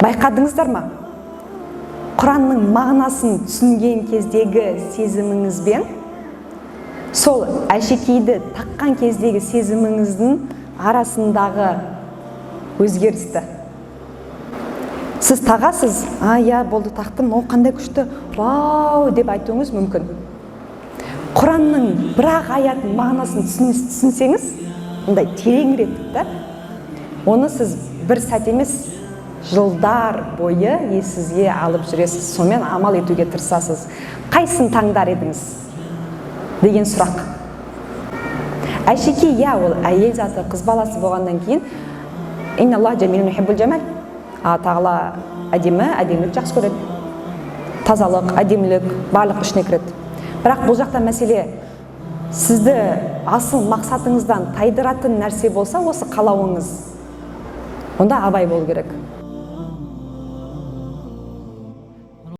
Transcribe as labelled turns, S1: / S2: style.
S1: Байқадыңыздар ма? Құранның мағынасын түсінген кездегі сезіміңізбен сол әшекейді таққан кездегі сезіміңіздің арасындағы өзгерісті. Сіз тағасыз, я болды тақтым, о қандай күшті, вау деп айтуыңыз мүмкін. Құранның бір-ақ аятының мағынасын түсінсеңіз, ондай тереңірек тіпті, оны сіз бір сәт емес, жылдар бойы есіңізге алып жүресіз, сонымен амал етуге тырысасыз. Қайсысын таңдар едіңіз деген сұрақ. Әшекей, ол әйел заты, қыз баласы болғаннан кейін, инналлах жамилун юхиббул жамал. Тағала әдемілік жақсы көреді. Тазалық, әдемілік барлық ішіне кіреді. Бірақ бұл жақта мәселе, сізді асыл мақсатыңыздан тайдыратын нәрсе болса, осы қалауыңыз, онда абай болу керек.